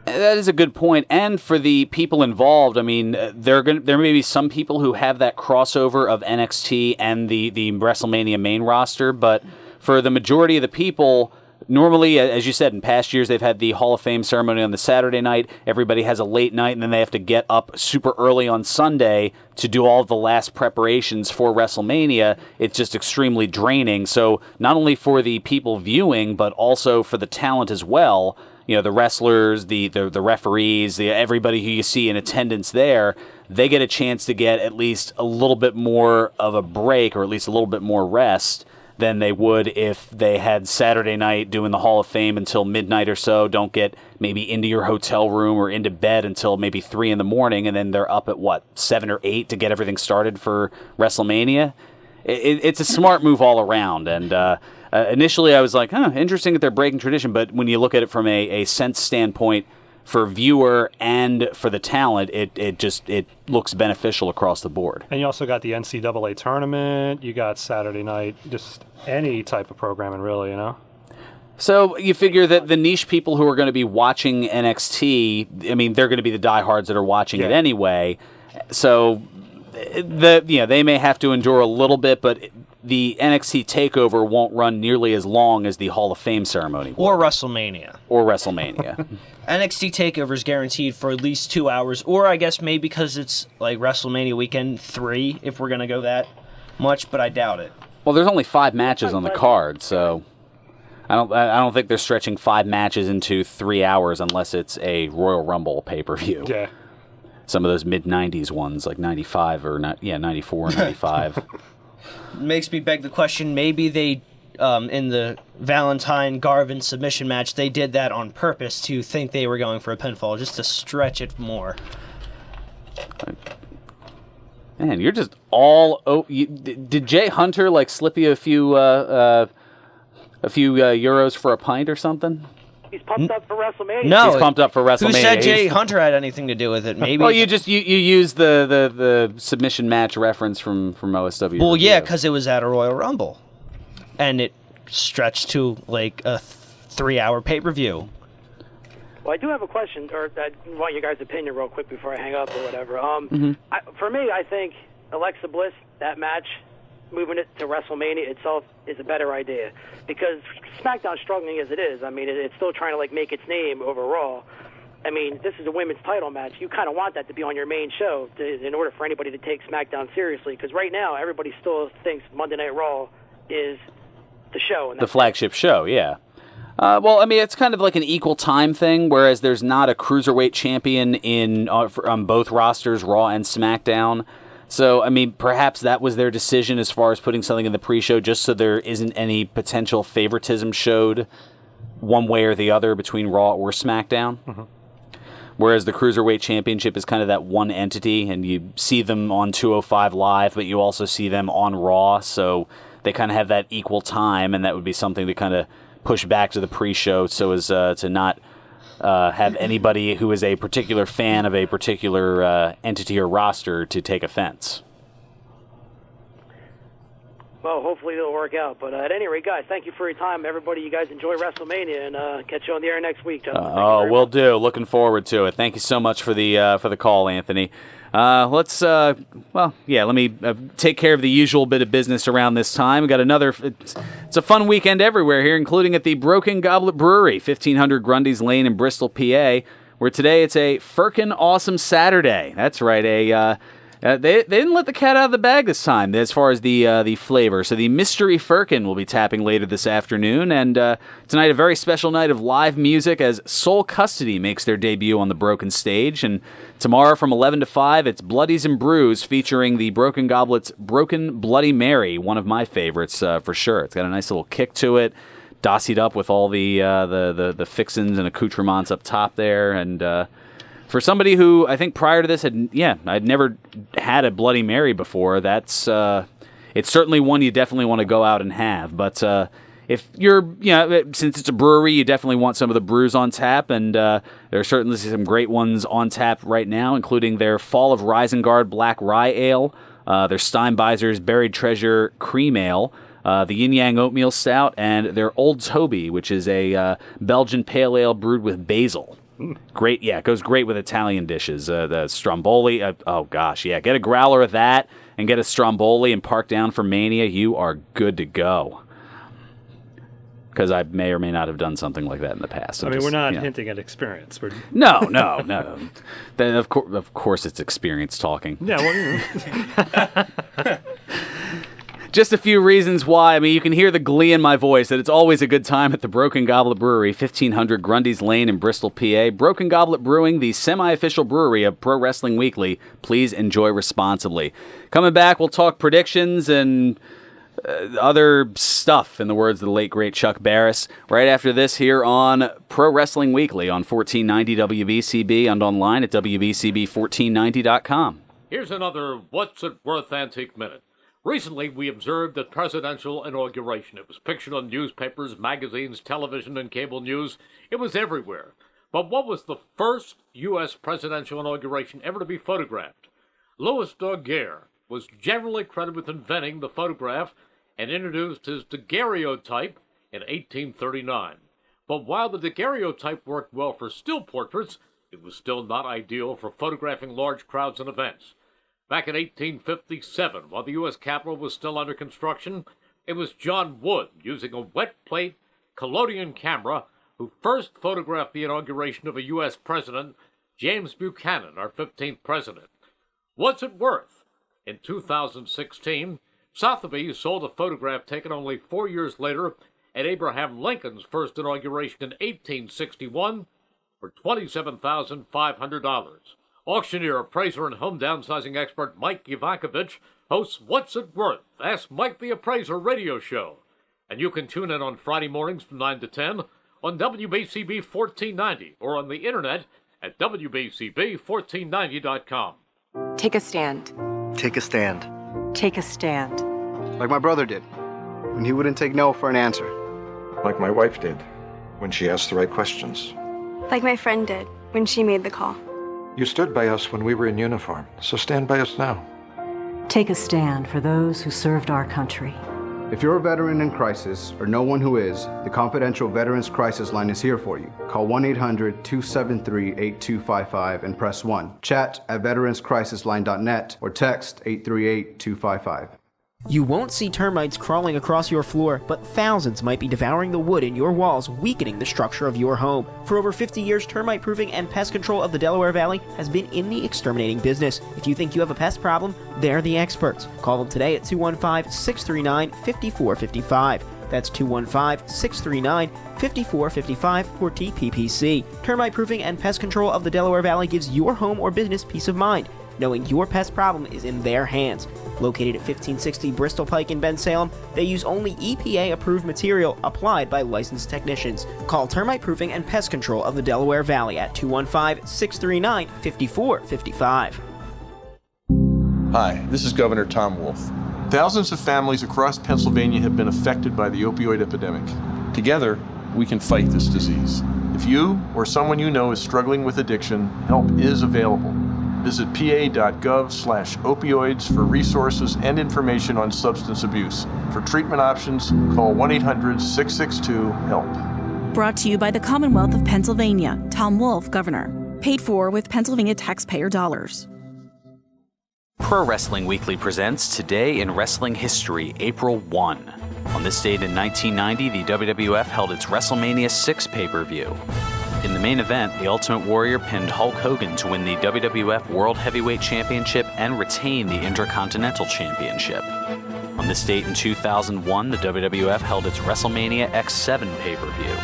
That is a good point. And for the people involved, I mean, there may be some people who have that crossover of NXT and the WrestleMania main roster, but for the majority of the people... Normally, as you said, in past years, they've had the Hall of Fame ceremony on the Saturday night. Everybody has a late night, and then they have to get up super early on Sunday to do all the last preparations for WrestleMania. It's just extremely draining. So not only for the people viewing, but also for the talent as well. The wrestlers, the referees, everybody who you see in attendance there, they get a chance to get at least a little bit more of a break, or at least a little bit more rest than they would if they had Saturday night doing the Hall of Fame until midnight or so, don't get maybe into your hotel room or into bed until maybe 3 in the morning, and then they're up at, 7 or 8 to get everything started for WrestleMania. It's a smart move all around, and initially I was like, interesting that they're breaking tradition, but when you look at it from a sense standpoint, for viewer and for the talent, it looks beneficial across the board. And you also got the NCAA tournament. You got Saturday night, just any type of programming, really, So you figure that the niche people who are going to be watching NXT, I mean, they're going to be the diehards that are watching it anyway. So they may have to endure a little bit, but the NXT TakeOver won't run nearly as long as the Hall of Fame ceremony would. Or WrestleMania. NXT TakeOver is guaranteed for at least 2 hours, or I guess maybe because it's like WrestleMania weekend 3, if we're going to go that much, but I doubt it. Well, there's only 5 matches on the card, so I don't think they're stretching 5 matches into 3 hours unless it's a Royal Rumble pay-per-view. Yeah. some of those mid-'90s ones, like 95 or not, 94 and 95. Makes me beg the question, maybe they, in the Valentine-Garvin submission match, they did that on purpose to think they were going for a pinfall, just to stretch it more. Man, you're just all... did Jay Hunter, like, slip you a few euros for a pint or something? He's pumped up for WrestleMania. No, he's pumped up for WrestleMania. Who said Jay Hunter had anything to do with it? Maybe. Well, you used the submission match reference from OSW. Well, yeah, because it was at a Royal Rumble, and it stretched to like a 3-hour pay-per-view. Well, I do have a question, or I want your guys' opinion real quick before I hang up or whatever. For me, I think Alexa Bliss, that match, moving it to WrestleMania itself is a better idea, because SmackDown, struggling as it is, I mean, it's still trying to like make its name over Raw. I mean, this is a women's title match. You kind of want that to be on your main show in order for anybody to take SmackDown seriously, because right now everybody still thinks Monday Night Raw is the show. And the flagship show, yeah. Well, I mean, it's kind of like an equal time thing, whereas there's not a cruiserweight champion on both rosters, Raw and SmackDown. So, I mean, perhaps that was their decision as far as putting something in the pre-show, just so there isn't any potential favoritism showed one way or the other between Raw or SmackDown. Mm-hmm. Whereas the Cruiserweight Championship is kind of that one entity, and you see them on 205 Live, but you also see them on Raw, so they kind of have that equal time, and that would be something to kind of push back to the pre-show so as to not... have anybody who is a particular fan of a particular entity or roster to take offense. Well, hopefully it'll work out. But at any rate, guys, thank you for your time. Everybody, you guys enjoy WrestleMania, and catch you on the air next week. We'll do. Looking forward to it. Thank you so much for the call, Anthony. Let me take care of the usual bit of business around this time. We got another. It's a fun weekend everywhere here, including at the Broken Goblet Brewery, 1500 Grundy's Lane in Bristol, PA, where today it's a Firkin Awesome Saturday. That's right, they didn't let the cat out of the bag this time as far as the flavor. So the Mystery Firkin will be tapping later this afternoon, and tonight a very special night of live music as Soul Custody makes their debut on the Broken stage, and tomorrow from 11 to 5 it's Bloodies and Brews featuring the Broken Goblet's Broken Bloody Mary, one of my favorites for sure. It's got a nice little kick to it, dossied up with all the fixins and accoutrements up top there, and for somebody who I think prior to this I'd never had a Bloody Mary before, that's it's certainly one you definitely want to go out and have. But if you're, since it's a brewery, you definitely want some of the brews on tap, and there are certainly some great ones on tap right now, including their Fall of Risengard Black Rye Ale, their Steinbeiser's Buried Treasure Cream Ale, the Yin Yang Oatmeal Stout, and their Old Toby, which is a Belgian pale ale brewed with basil. Great, yeah, it goes great with Italian dishes. The Stromboli, get a growler of that and get a Stromboli and park down for Mania. You are good to go. Because I may or may not have done something like that in the past. We're not hinting at experience. No. Then of course it's experience talking. Yeah, well, Just a few reasons why. You can hear the glee in my voice that it's always a good time at the Broken Goblet Brewery, 1500 Grundy's Lane in Bristol, PA. Broken Goblet Brewing, the semi-official brewery of Pro Wrestling Weekly. Please enjoy responsibly. Coming back, we'll talk predictions and other stuff, in the words of the late, great Chuck Barris, right after this here on Pro Wrestling Weekly on 1490 WBCB and online at WBCB1490.com. Here's another What's It Worth Antique Minute. Recently, we observed a presidential inauguration. It was pictured on newspapers, magazines, television, and cable news. It was everywhere. But what was the first U.S. presidential inauguration ever to be photographed? Louis Daguerre was generally credited with inventing the photograph and introduced his daguerreotype in 1839. But while the daguerreotype worked well for still portraits, it was still not ideal for photographing large crowds and events. Back in 1857, while the U.S. Capitol was still under construction, it was John Wood, using a wet plate collodion camera, who first photographed the inauguration of a U.S. president, James Buchanan, our 15th president. What's it worth? In 2016, Sotheby's sold a photograph taken only 4 years later at Abraham Lincoln's first inauguration in 1861 for $27,500. Auctioneer, appraiser, and home downsizing expert Mike Ivakovich hosts What's It Worth? Ask Mike the Appraiser radio show. And you can tune in on Friday mornings from 9 to 10 on WBCB 1490 or on the internet at WBCB1490.com. Take a stand. Take a stand. Take a stand. Like my brother did, when he wouldn't take no for an answer. Like my wife did, when she asked the right questions. Like my friend did, when she made the call. You stood by us when we were in uniform, so stand by us now. Take a stand for those who served our country. If you're a veteran in crisis or know one who is, the confidential Veterans Crisis Line is here for you. Call 1-800-273-8255 and press 1. Chat at veteranscrisisline.net or text 838-255. You won't see termites crawling across your floor, but thousands might be devouring the wood in your walls, weakening the structure of your home. For over 50 years, Termite Proofing and Pest Control of the Delaware Valley has been in the exterminating business. If you think you have a pest problem, they're the experts. Call them today at 215-639-5455. That's 215-639-5455 for TPPC. Termite Proofing and Pest Control of the Delaware Valley gives your home or business peace of mind, knowing your pest problem is in their hands. Located at 1560 Bristol Pike in Bensalem, they use only EPA-approved material applied by licensed technicians. Call Termite Proofing and Pest Control of the Delaware Valley at 215-639-5455. Hi, this is Governor Tom Wolf. Thousands of families across Pennsylvania have been affected by the opioid epidemic. Together, we can fight this disease. If you or someone you know is struggling with addiction, help is available. Visit pa.gov/opioids for resources and information on substance abuse. For treatment options, call 1-800-662-HELP. Brought to you by the Commonwealth of Pennsylvania. Tom Wolf, Governor. Paid for with Pennsylvania taxpayer dollars. Pro Wrestling Weekly presents Today in Wrestling History, April 1. On this date in 1990, the WWF held its WrestleMania 6 pay-per-view. In the main event, the Ultimate Warrior pinned Hulk Hogan to win the WWF World Heavyweight Championship and retain the Intercontinental Championship. On this date in 2001, the WWF held its WrestleMania X7 pay-per-view.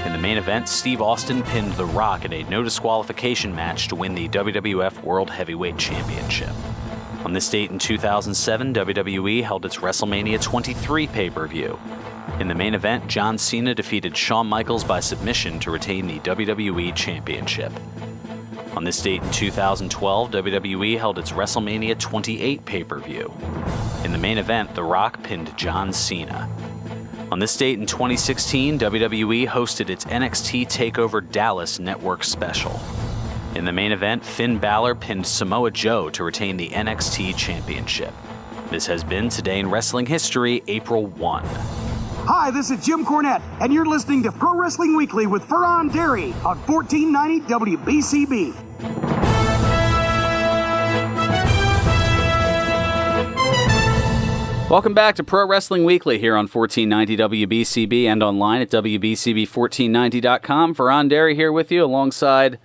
In the main event, Steve Austin pinned The Rock in a no disqualification match to win the WWF World Heavyweight Championship. On this date in 2007, WWE held its WrestleMania 23 pay-per-view. In the main event, John Cena defeated Shawn Michaels by submission to retain the WWE Championship. On this date in 2012, WWE held its WrestleMania 28 pay-per-view. In the main event, The Rock pinned John Cena. On this date in 2016, WWE hosted its NXT TakeOver Dallas Network special. In the main event, Finn Balor pinned Samoa Joe to retain the NXT Championship. This has been Today in Wrestling History, April 1. Hi, this is Jim Cornette, and you're listening to Pro Wrestling Weekly with Fearon on 1490 WBCB. Welcome back to Pro Wrestling Weekly here on 1490 WBCB and online at WBCB1490.com. Fearon Derry here with you alongside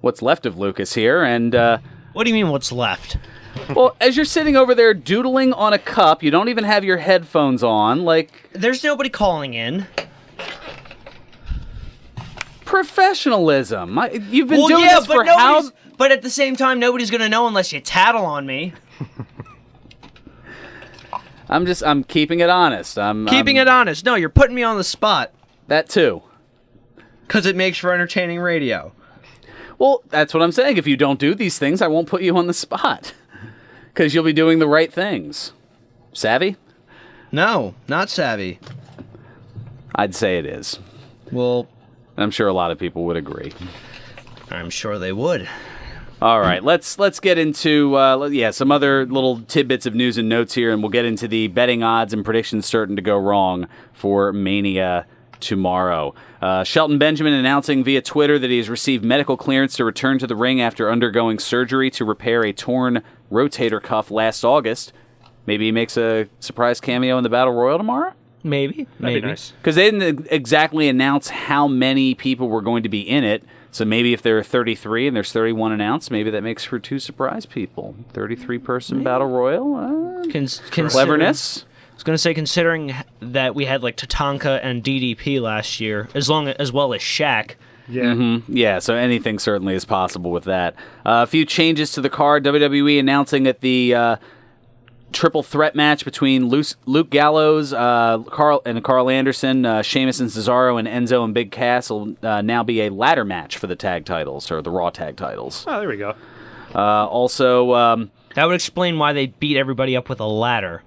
what's left of Lucas here. And what do you mean what's left? Well, as you're sitting over there doodling on a cup, you don't even have your headphones on, like... There's nobody calling in. Professionalism. You've been doing this for how... But at the same time, nobody's going to know unless you tattle on me. I'm keeping it honest. Keeping it honest. No, you're putting me on the spot. That too. Because it makes for entertaining radio. Well, that's what I'm saying. If you don't do these things, I won't put you on the spot. Because you'll be doing the right things. Savvy? No, not savvy. I'd say it is. Well... I'm sure a lot of people would agree. I'm sure they would. All right, let's get into some other little tidbits of news and notes here, and we'll get into the betting odds and predictions starting to go wrong for Mania tomorrow. Shelton Benjamin announcing via Twitter that he has received medical clearance to return to the ring after undergoing surgery to repair a torn rotator cuff last August. Maybe he makes a surprise cameo in the Battle Royal tomorrow? Maybe. That'd be nice. Because they didn't exactly announce how many people were going to be in it. So maybe if there are 33 and there's 31 announced, maybe that makes for 2 surprise people. 33-person Battle Royal? Cleverness? I was going to say, considering that we had like Tatanka and DDP last year, as well as Shaq, Yeah. Yeah, so anything certainly is possible with that. A few changes to the card. WWE announcing that the triple threat match between Luke Gallows, Carl Anderson, Sheamus and Cesaro, and Enzo and Big Cass will now be a ladder match for the tag titles, or the Raw tag titles. Oh, there we go. Also... that would explain why they beat everybody up with a ladder.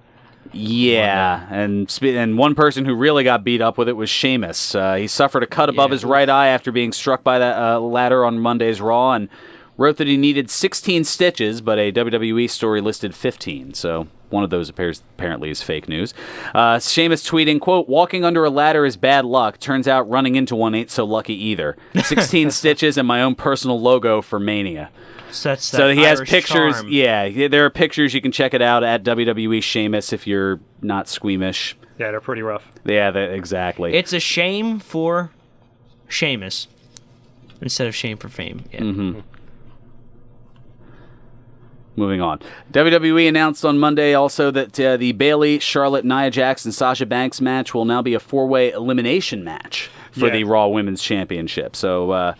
Yeah, and one person who really got beat up with it was Sheamus. He suffered a cut above his right eye after being struck by that ladder on Monday's Raw, and wrote that he needed 16 stitches, but a WWE story listed 15, so one of those apparently is fake news. Sheamus tweeting, quote, "Walking under a ladder is bad luck. Turns out running into one ain't so lucky either. 16 stitches and my own personal logo for Mania." So he has Irish pictures. charm. Yeah, there are pictures. You can check it out at WWE Sheamus if you're not squeamish. Yeah, they're pretty rough. Yeah, exactly. It's a shame for Sheamus instead of shame for fame. Yeah. Mm-hmm. Moving on. WWE announced on Monday also that the Bayley, Charlotte, Nia Jax, and Sasha Banks match will now be a 4-way elimination match for the Raw Women's Championship. So, a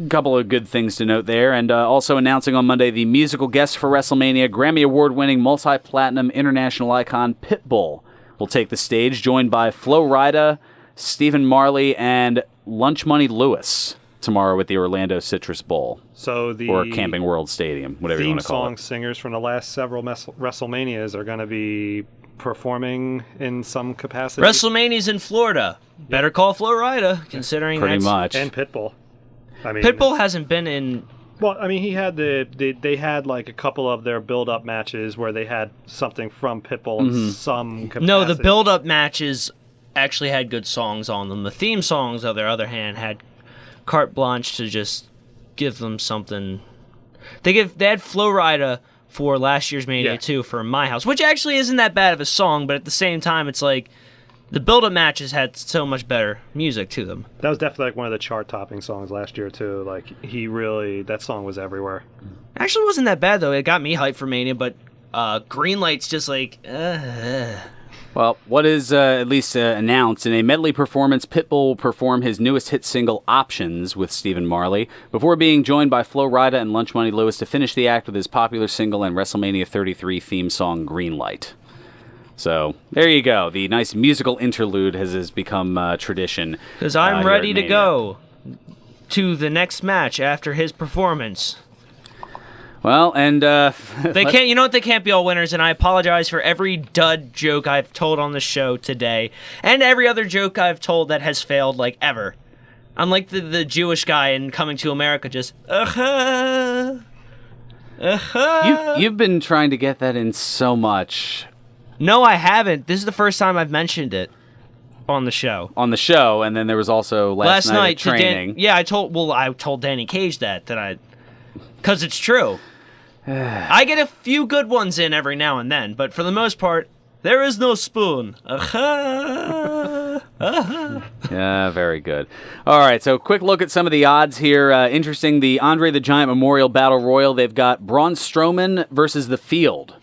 couple of good things to note there. And also announcing on Monday the musical guest for WrestleMania, Grammy Award-winning multi-platinum international icon Pitbull will take the stage, joined by Flo Rida, Stephen Marley, and Lunch Money Lewis tomorrow at the Orlando Citrus Bowl. So or Camping World Stadium, whatever you want to call it. Theme song singers from the last several WrestleManias are going to be performing in some capacity. WrestleMania's in Florida. Better call Flo Rida, considering pretty much. And Pitbull. I mean, Pitbull hasn't been in. Well, I mean, he had they had like a couple of their build-up matches where they had something from Pitbull in some capacity. No, the build-up matches actually had good songs on them. The theme songs, on the other hand, had carte blanche to just give them something. They had Flo Rida for last year's Mania 2 for My House, which actually isn't that bad of a song, but at the same time, it's like the build-up matches had so much better music to them. That was definitely like one of the chart-topping songs last year too. Like that song was everywhere. Actually, wasn't that bad though. It got me hyped for Mania, but Green Light's just like. Well, what is at least announced, in a medley performance, Pitbull will perform his newest hit single, Options, with Stephen Marley, before being joined by Flo Rida and Lunch Money Lewis to finish the act with his popular single and WrestleMania 33 theme song, Green Light. So, there you go. The nice musical interlude has become tradition. Because I'm ready to go to the next match after his performance. Well, and they can't. You know what? They can't be all winners, and I apologize for every dud joke I've told on the show today, and every other joke I've told that has failed, like ever. I'm like the Jewish guy in Coming to America, just You've been trying to get that in so much. No, I haven't. This is the first time I've mentioned it on the show. On the show, and then there was also last night at training. I told Danny Cage that because it's true. I get a few good ones in every now and then, but for the most part, there is no spoon. Yeah, very good. All right, so quick look at some of the odds here. Interesting, the Andre the Giant Memorial Battle Royal, they've got Braun Strowman versus The Field.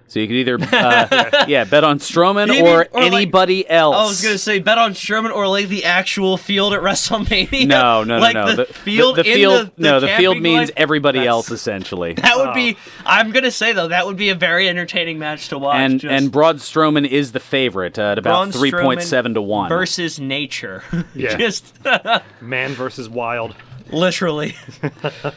So you could either bet on Strowman or anybody else. I was going to say bet on Strowman or like the actual field at WrestleMania. No. The field the field the field means line? everybody else, essentially. That would be, I'm going to say, though, that would be a very entertaining match to watch. And Braun Strowman is the favorite at about 3.7 to 1. Versus nature. Yeah. Just man versus wild. Literally.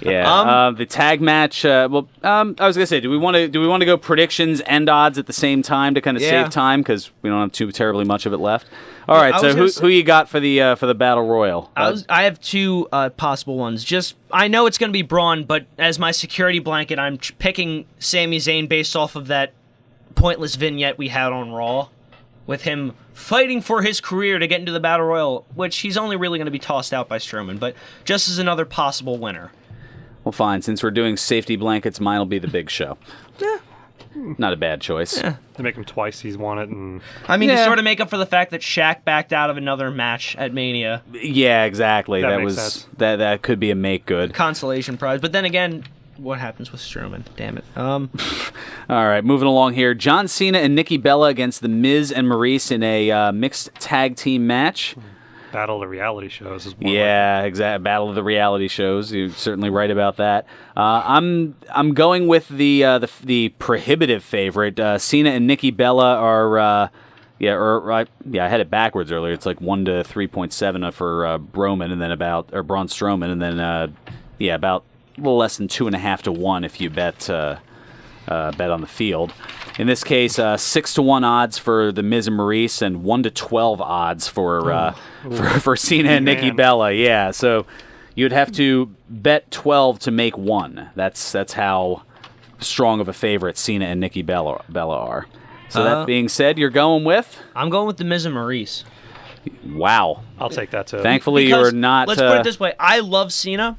Yeah. The tag match. I was gonna say, do we want to go predictions and odds at the same time to kind of save time because we don't have too terribly much of it left. All right. So who you got for the battle royal? I have two possible ones. Just I know it's gonna be Braun, but as my security blanket, I'm picking Sami Zayn based off of that pointless vignette we had on Raw, with him fighting for his career to get into the Battle Royal, which he's only really going to be tossed out by Strowman, but just as another possible winner. Well, fine. Since we're doing safety blankets, mine will be the Big Show. Yeah. Not a bad choice. Yeah. They make him twice. He's won it. And to sort of make up for the fact that Shaq backed out of another match at Mania. Yeah, exactly. That makes sense. That could be a make good. Consolation prize. But then again, what happens with Strowman? Damn it. All right, moving along here. John Cena and Nikki Bella against The Miz and Maurice in a mixed tag team match. Battle of the reality shows is more Yeah, exactly. Battle of the reality shows. You're certainly right about that. I'm going with the prohibitive favorite. Cena and Nikki Bella are I had it backwards earlier. It's like 1 to 3.7 for Braun Strowman, and then about a little less than 2.5 to 1 if you bet on the field. In this case, 6 to 1 odds for the Miz and Maurice, and 1 to 12 odds for Cena and Nikki Bella. Yeah, so you'd have to bet 12 to make 1. That's how strong of a favorite Cena and Nikki Bella are. So that being said, you're going with? I'm going with the Miz and Maurice. Wow. I'll take that too. Thankfully, you're not. Let's put it this way: I love Cena,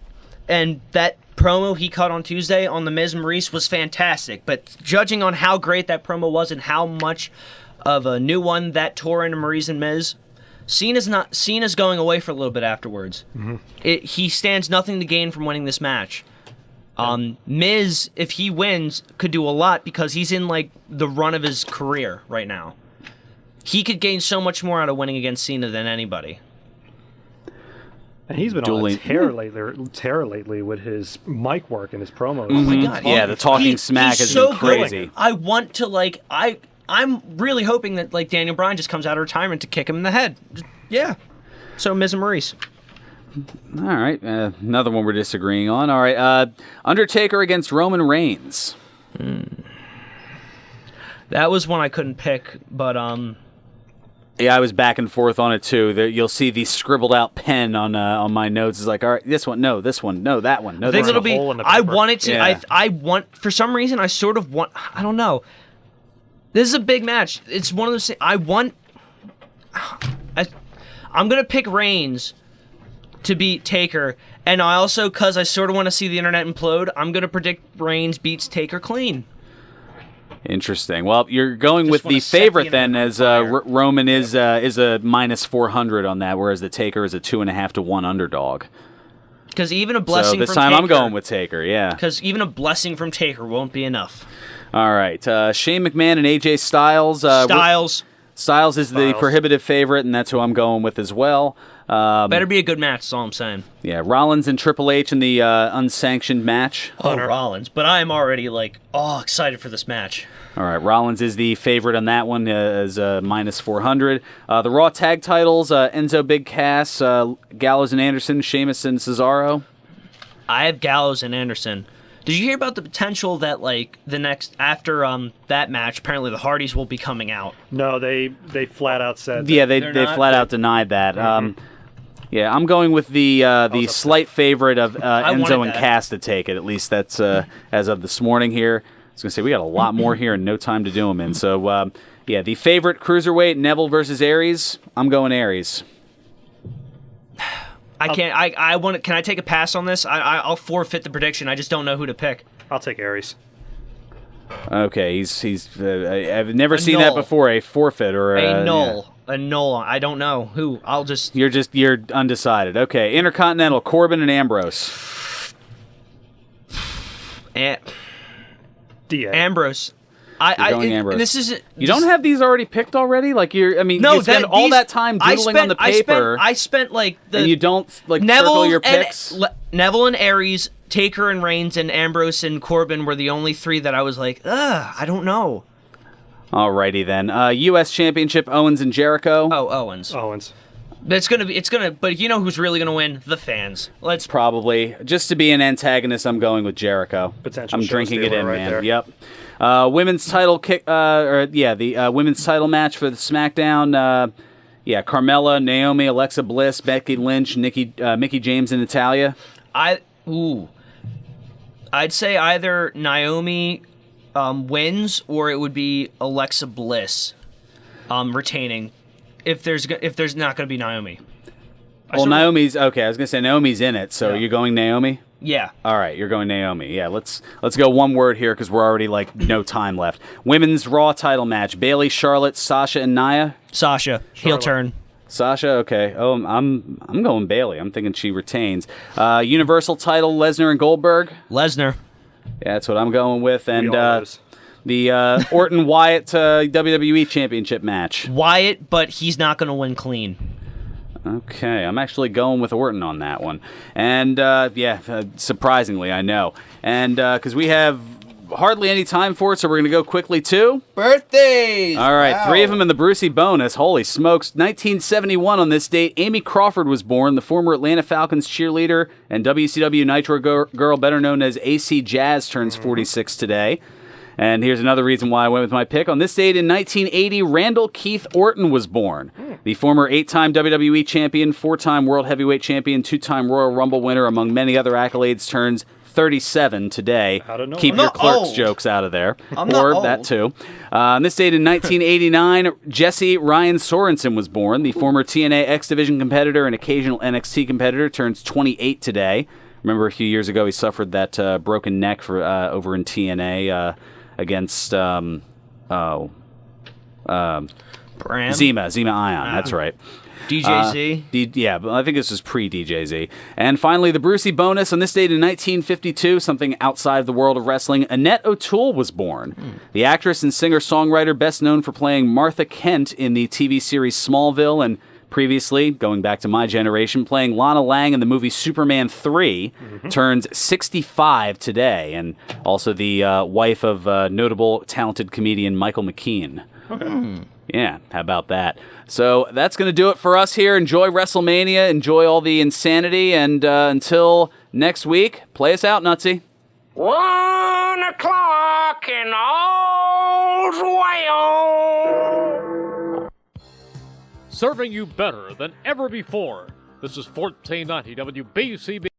and that promo he cut on Tuesday on the Miz and Maurice was fantastic. But judging on how great that promo was and how much of a new one that tore into Maurice and Miz, Cena's going away for a little bit afterwards. Mm-hmm. He stands nothing to gain from winning this match. Miz, if he wins, could do a lot because he's in like the run of his career right now. He could gain so much more out of winning against Cena than anybody. And he's been on a tear lately with his mic work and his promos. Oh my God! Yeah, the talking smack has been crazy. Good. I want to I'm really hoping that like Daniel Bryan just comes out of retirement to kick him in the head. Yeah. So Miz and Maurice. All right, another one we're disagreeing on. All right, Undertaker against Roman Reigns. That was one I couldn't pick, but yeah, I was back and forth on it too. You'll see the scribbled out pen on my notes. It's like, all right, this one, no, that one, no. I think it'll be. I want it to. Yeah. I want for some reason. I sort of want. I don't know. This is a big match. It's one of those. I'm gonna pick Reigns to beat Taker, and I also, because I sort of want to see the internet implode, I'm gonna predict Reigns beats Taker clean. Interesting. Well, you're going with the favorite then, as Roman is a minus 400 on that, whereas the Taker is a 2.5 to 1 underdog. Because even a blessing. So this from time Taker, I'm going with Taker. Yeah. Because even a blessing from Taker won't be enough. All right, Shane McMahon and AJ Styles. Styles is the prohibitive favorite, and that's who I'm going with as well. Better be a good match, that's all I'm saying. Yeah, Rollins and Triple H in the unsanctioned match. Oh, Rollins. But I'm already, excited for this match. All right, Rollins is the favorite on that one, as minus 400. The Raw tag titles, Enzo Big Cass, Gallows and Anderson, Sheamus and Cesaro. I have Gallows and Anderson. Did you hear about the potential that, after that match, apparently the Hardys will be coming out? No, they flat out said that. Yeah, they flat out denied that. Mm-hmm. Yeah, I'm going with the slight favorite of Enzo and Cass to take it. At least that's as of this morning here. I was going to say, we got a lot more here and no time to do them in. So, the favorite cruiserweight, Neville versus Aries. I'm going Aries. I can't. I want to. Can I take a pass on this? I'll forfeit the prediction. I just don't know who to pick. I'll take Aries. Okay, he's. I've never seen that before. A forfeit or a null. Yeah. A null. I don't know who. I'll just. You're undecided. Okay, Intercontinental, Corbin and Ambrose. Ambrose. Ambrose. This is. You don't have these already picked already? You spend all that time doodling on the paper. I spent and you don't Neville circle your picks. Neville and Aries, Taker and Reigns, and Ambrose and Corbin were the only three that I was like, I don't know. Alrighty then. U.S. Championship, Owens and Jericho. Oh, Owens. But but you know who's really gonna win? The fans. Probably. Just to be an antagonist, I'm going with Jericho. I'm drinking it in, right man. There. Yep. Women's title the women's title match for the SmackDown. Carmella, Naomi, Alexa Bliss, Becky Lynch, Mickey James, and Natalya. I'd say either Naomi wins or it would be Alexa Bliss retaining. If there's not going to be Naomi. Well, Naomi's okay. I was going to say Naomi's in it, so you're going Naomi? Yeah. All right, you're going Naomi. Yeah, let's go one word here because we're already no time left. Women's Raw title match: Bayley, Charlotte, Sasha, and Nia. Sasha, heel turn. Sasha, okay. Oh, I'm going Bayley. I'm thinking she retains. Universal title: Lesnar and Goldberg. Lesnar. Yeah, that's what I'm going with, and the Orton Wyatt WWE Championship match. Wyatt, but he's not going to win clean. Okay, I'm actually going with Orton on that one. And, surprisingly, I know. And because we have hardly any time for it, so we're going to go quickly to birthdays. All right, Wow. 3 of them in the Brucey bonus. Holy smokes. 1971 on this date, Amy Crawford was born, the former Atlanta Falcons cheerleader and WCW Nitro girl, better known as AC Jazz, turns 46 today. And here's another reason why I went with my pick. On this date in 1980, Randall Keith Orton was born. The former 8-time WWE champion, 4-time World Heavyweight champion, 2-time Royal Rumble winner, among many other accolades, turns 37 today. Keep your clerk's jokes out of there. Or that too. On this date in 1989, Jesse Ryan Sorensen was born. The former TNA X Division competitor and occasional NXT competitor, turns 28 today. Remember a few years ago he suffered that broken neck for over in TNA against Zima Ion. That's right. DJZ? But I think this was pre-DJZ. And finally, the Brucey bonus. On this date in 1952, something outside the world of wrestling, Annette O'Toole was born. The actress and singer-songwriter best known for playing Martha Kent in the TV series Smallville, and previously, going back to my generation, playing Lana Lang in the movie Superman 3, turns 65 today, and also the wife of notable, talented comedian Michael McKean. Yeah, how about that? So that's going to do it for us here. Enjoy WrestleMania, enjoy all the insanity, and until next week, play us out, Nutsy. 1 o'clock and all's well. Serving you better than ever before. This is 1490 WBCB.